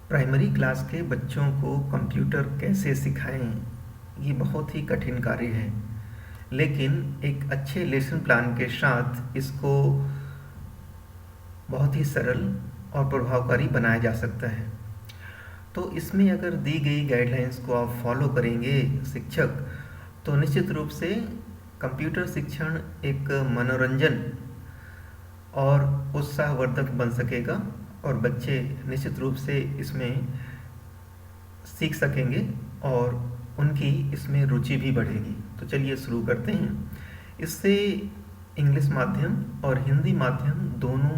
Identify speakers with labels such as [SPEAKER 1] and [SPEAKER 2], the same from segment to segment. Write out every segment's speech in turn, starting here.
[SPEAKER 1] Primary class के बच्चों को कंप्यूटर कैसे सिखाएं, ये बहुत ही कठिन कार्य है। लेकिन एक अच्छे लेसन प्लान के साथ इसको बहुत ही सरल और प्रभावकारी बनाया जा सकता है। तो इसमें अगर दी गई गाइडलाइंस को आप फॉलो करेंगे शिक्षक, तो निश्चित रूप से कंप्यूटर शिक्षण एक मनोरंजन और उत्साहवर्धक बन सकेगा और बच्चे निश्चित रूप से इसमें सीख सकेंगे और उनकी इसमें रुचि भी बढ़ेगी। तो चलिए शुरू करते हैं। इससे इंग्लिश माध्यम और हिंदी माध्यम दोनों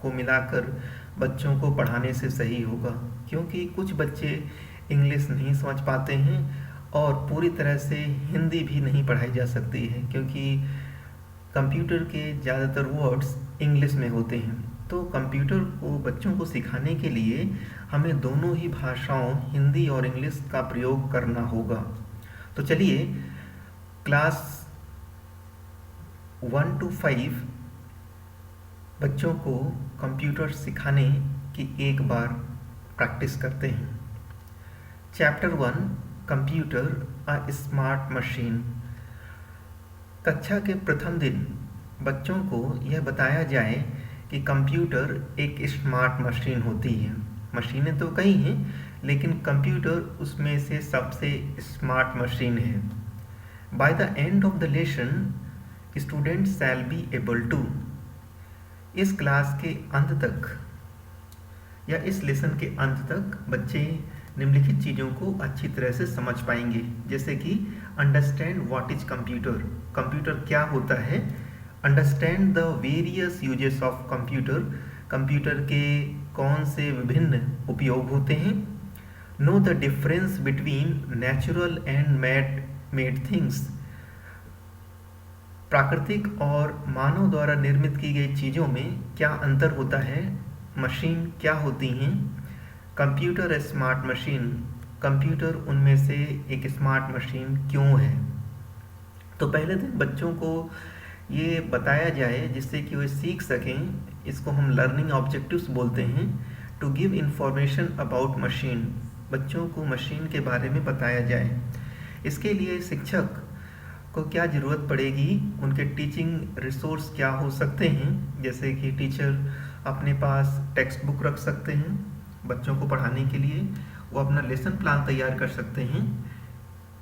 [SPEAKER 1] को मिलाकर बच्चों को पढ़ाने से सही होगा, क्योंकि कुछ बच्चे इंग्लिश नहीं समझ पाते हैं और पूरी तरह से हिंदी भी नहीं पढ़ाई जा सकती है, क्योंकि कंप्यूटर के ज़्यादातर वर्ड्स इंग्लिश में होते हैं। तो कंप्यूटर को बच्चों को सिखाने के लिए हमें दोनों ही भाषाओं हिंदी और इंग्लिश का प्रयोग करना होगा। तो चलिए क्लास 1 to 5 बच्चों को कंप्यूटर सिखाने की एक बार प्रैक्टिस करते हैं। Chapter 1 computer a smart machine. कक्षा के प्रथम दिन बच्चों को यह बताया जाए कि कंप्यूटर एक स्मार्ट मशीन होती है। मशीनें तो कई हैं, लेकिन कंप्यूटर उसमें से सबसे स्मार्ट मशीन है। By the end of the lesson students shall be able to. इस क्लास के अंत तक या इस लेसन के अंत तक बच्चे निम्नलिखित चीज़ों को अच्छी तरह से समझ पाएंगे, जैसे कि understand what is computer, computer क्या होता है। Understand the various uses of computer, computer के कौन से विभिन्न उपयोग होते हैं। Know the difference between natural and made things, प्राकृतिक और मानव द्वारा निर्मित की गई चीज़ों में क्या अंतर होता है। मशीन क्या होती हैं। कंप्यूटर ए स्मार्ट मशीन, कंप्यूटर उनमें से एक स्मार्ट मशीन क्यों है। तो पहले दिन बच्चों को ये बताया जाए जिससे कि वे सीख सकें। इसको हम लर्निंग ऑब्जेक्टिव्स बोलते हैं। To give information about machine, बच्चों को मशीन के बारे में बताया जाए। इसके लिए शिक्षक को क्या ज़रूरत पड़ेगी, उनके टीचिंग रिसोर्स क्या हो सकते हैं, जैसे कि टीचर अपने पास टेक्स्ट बुक रख सकते हैं बच्चों को पढ़ाने के लिए, वो अपना लेसन प्लान तैयार कर सकते हैं।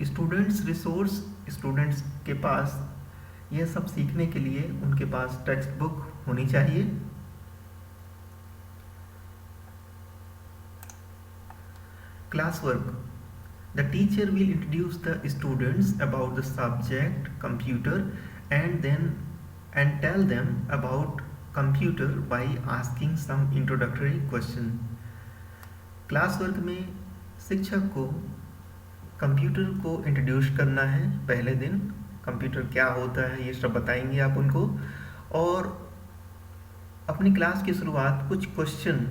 [SPEAKER 1] स्टूडेंट्स रिसोर्स, स्टूडेंट्स के पास यह सब सीखने के लिए उनके पास टेक्स्ट बुक होनी चाहिए। Class work, the teacher will introduce the students about the subject computer and tell them about computer by asking some introductory question. Class work में शिक्षक को कंप्यूटर को इंट्रोड्यूस करना है। पहले दिन कंप्यूटर क्या होता है ये सब बताएंगे आप उनको, और अपनी क्लास की शुरुआत कुछ क्वेश्चन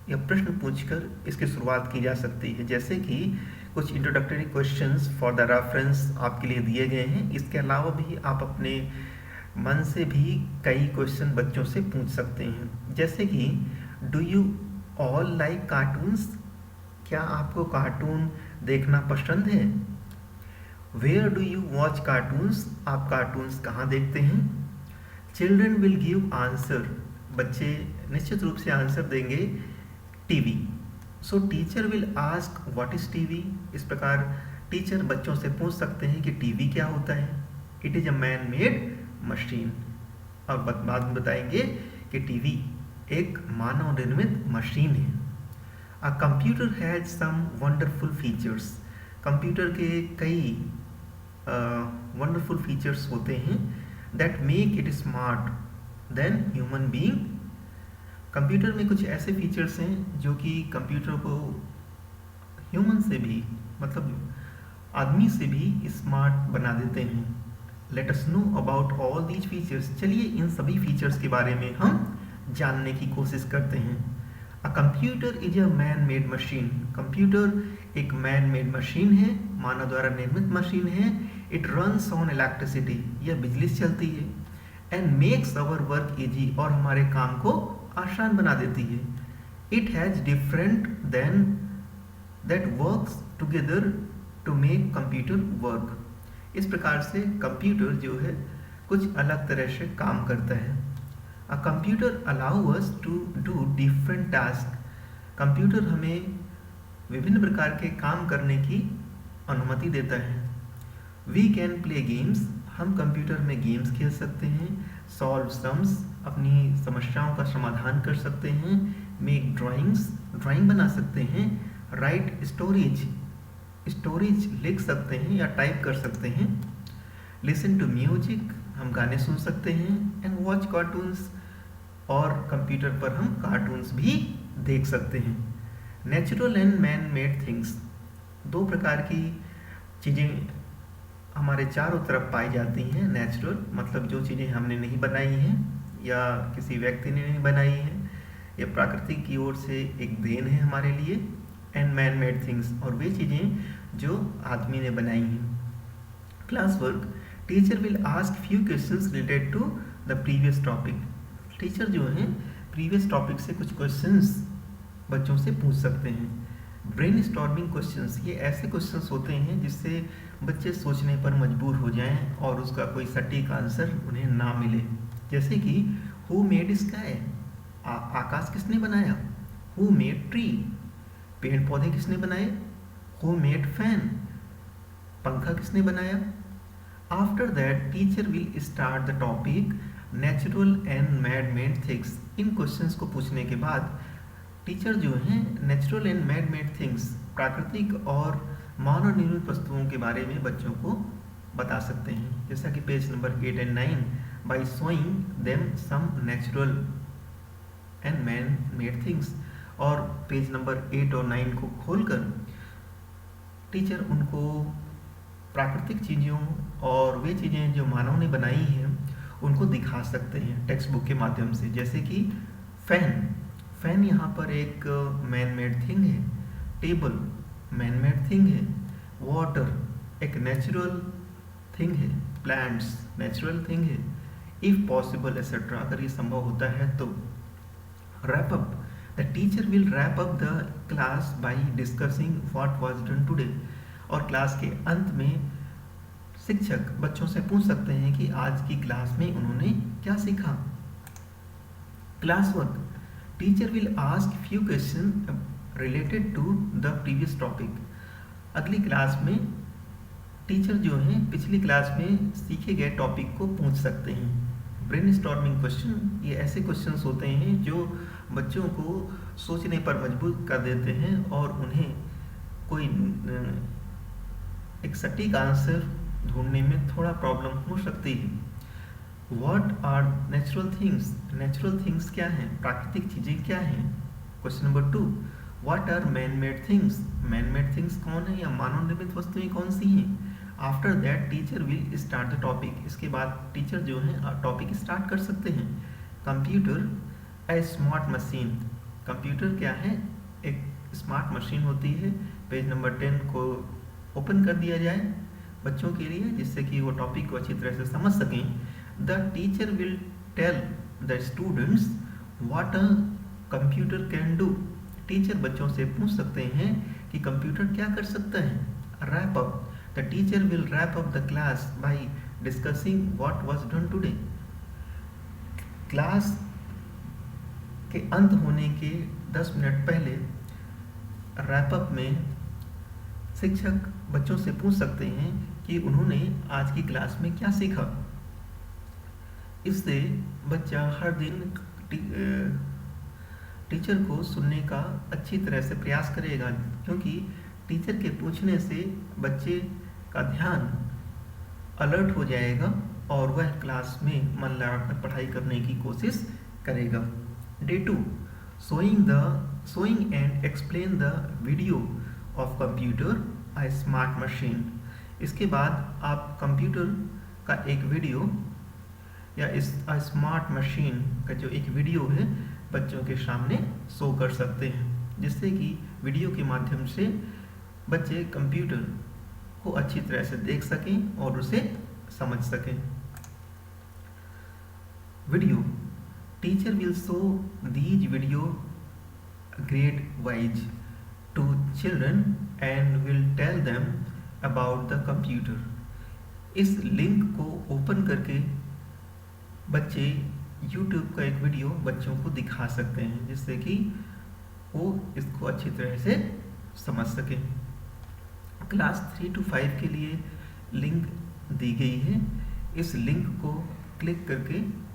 [SPEAKER 1] या प्रश्न पूछकर इसकी शुरुआत की जा सकती है, जैसे कि कुछ introductory questions for the reference आपके लिए दिए गए हैं। इसके अलावा भी आप अपने मन से भी कई क्वेश्चन बच्चों से पूछ सकते हैं, जैसे कि do you all like cartoons, क्या आपको कार्टून देखना पसंद है। Where do you watch cartoons, आप कार्टून्स कहाँ देखते हैं। चिल्ड्रन विल गिव आंसर, बच्चे निश्चित रूप से आंसर देंगे TV. So teacher will ask what is TV, इस प्रकार टीचर बच्चों से पूछ सकते हैं कि टीवी क्या होता है। It is a man made machine, और बाद में बताएंगे कि टीवी एक मानव निर्मित मशीन है। A computer has some wonderful features, computer के कई वंडरफुल फीचर्स होते हैं। That make it smart then human being, computer में कुछ ऐसे फीचर्स हैं जो कि कंप्यूटर को ह्यूमन से भी, मतलब आदमी से भी स्मार्ट बना देते हैं। Let us know about all these features, चलिए इन सभी फीचर्स के बारे में हम जानने की कोशिश करते हैं। A computer is a man made machine, computer एक मैन मेड मशीन है, मानव द्वारा निर्मित मशीन है। इट रन्स ऑन इलेक्ट्रिसिटी, यह बिजली से चलती है। And makes our work easy, और हमारे काम को आसान बना देती है। It has different than that works together to make computer work. इस प्रकार से कंप्यूटर जो है कुछ अलग तरह से काम करता है. A computer allow us to do different tasks. Computer हमें विभिन्न प्रकार के काम करने की अनुमति देता है. We can play games. हम कंप्यूटर में गेम्स खेल सकते हैं. Solve sums. अपनी समस्याओं का समाधान कर सकते हैं. Make drawings. ड्राइंग बना सकते हैं. Write stories. स्टोरीज लिख सकते हैं या टाइप कर सकते हैं. Listen to music. हम गाने सुन सकते हैं. And watch cartoons. और कंप्यूटर पर हम कार्टून्स भी देख सकते हैं. Natural and man made things. दो प्रकार की चीज़ें हमारे चारों तरफ पाई जाती हैं. नेचुरल मतलब जो चीज़ें हमने नहीं बनाई हैं या किसी व्यक्ति ने नहीं बनाई हैं, या प्रकृति की ओर से एक देन है हमारे लिए. एंड मैन मेड थिंग्स और वे चीज़ें जो आदमी ने बनाई हैं. Class work. Teacher will ask few questions related to the previous topic. Teacher जो हैं प्रीवियस टॉपिक से कुछ क्वेश्चंस बच्चों से पूछ सकते हैं. Brain storming questions. ये ऐसे क्वेश्चंस होते हैं जिससे बच्चे सोचने पर मजबूर हो जाएं और उसका कोई सटीक आंसर उन्हें ना मिले. जैसे कि हु मेड स्काई. आकाश किसने बनाया. Who made tree. पेड़ पौधे किसने बनाए. Who made fan. पंखा किसने बनाया. After that teacher will start the topic natural and man made things. In questions को पूछने के बाद टीचर जो हैं natural and man made things प्राकृतिक और मानव निर्मित वस्तुओं के बारे में बच्चों को बता सकते हैं. जैसा कि page number 8 and 9 by showing them some natural and man made things. और पेज नंबर 8 और 9 को खोलकर टीचर उनको प्राकृतिक चीज़ों और वे चीज़ें जो मानव ने बनाई हैं उनको दिखा सकते हैं टेक्स्ट बुक के माध्यम से. जैसे कि फैन. फैन यहाँ पर एक मैन मेड थिंग है. टेबल मैन मेड थिंग है. वाटर एक नेचुरल थिंग है. प्लांट्स नेचुरल थिंग है. If possible etcetera. अगर ये संभव होता है तो. Rap up. The teacher will wrap up the class by discussing what was done today. और क्लास के अंत में शिक्षक बच्चों से पूछ सकते हैं कि आज की क्लास में उन्होंने क्या सीखा. Class work. Teacher will ask few question related to the previous topic. अगली क्लास में टीचर जो हैं पिछली क्लास में सीखे गए टॉपिक को पूछ सकते हैं. Brain storming question. ये ऐसे क्वेश्चंस होते हैं जो बच्चों को सोचने पर मजबूर कर देते हैं और उन्हें कोई एक सटीक आंसर ढूंढने में थोड़ा प्रॉब्लम हो सकती है. What are natural things. Natural things क्या हैं. प्राकृतिक चीज़ें क्या हैं. Question number 2. What are man made things. Man made things कौन है या मानव निर्मित वस्तुएं कौन सी हैं. After that teacher will start the topic. इसके बाद टीचर जो है टॉपिक स्टार्ट कर सकते हैं. कंप्यूटर ए स्मार्ट मशीन. कंप्यूटर क्या है. एक स्मार्ट मशीन होती है. पेज नंबर 10 को ओपन कर दिया जाए बच्चों के लिए जिससे कि वो टॉपिक को अच्छी तरह से समझ सकें. The teacher will tell the students what a computer can do. Teacher बच्चों से पूछ सकते हैं कि कंप्यूटर क्या कर सकता है. Wrap up. The teacher will wrap up the class by discussing what was done today. Class के अंत होने के 10 मिनट पहले रैप अप में शिक्षक बच्चों से पूछ सकते हैं कि उन्होंने आज की क्लास में क्या सीखा. इससे बच्चा हर दिन टीचर को सुनने का अच्छी तरह से प्रयास करेगा क्योंकि टीचर के पूछने से बच्चे का ध्यान अलर्ट हो जाएगा और वह क्लास में मन लगाकर पढ़ाई करने की कोशिश करेगा. Day 2. Showing and explain the video of computer a smart machine. इसके बाद आप कंप्यूटर का एक वीडियो या इस स्मार्ट मशीन का जो एक वीडियो है बच्चों के सामने शो कर सकते हैं जिससे कि वीडियो के माध्यम से बच्चे कंप्यूटर को अच्छी तरह से देख सकें और उसे समझ सकें. Video. Teacher will show these video grade wise to children and will tell them about the computer. इस लिंक को ओपन करके बच्चे YouTube का एक वीडियो बच्चों को दिखा सकते हैं जिससे कि वो इसको अच्छी तरह से समझ सकें। क्लास 3 to 5 के लिए लिंक दी गई है। इस लिंक को क्लिक करके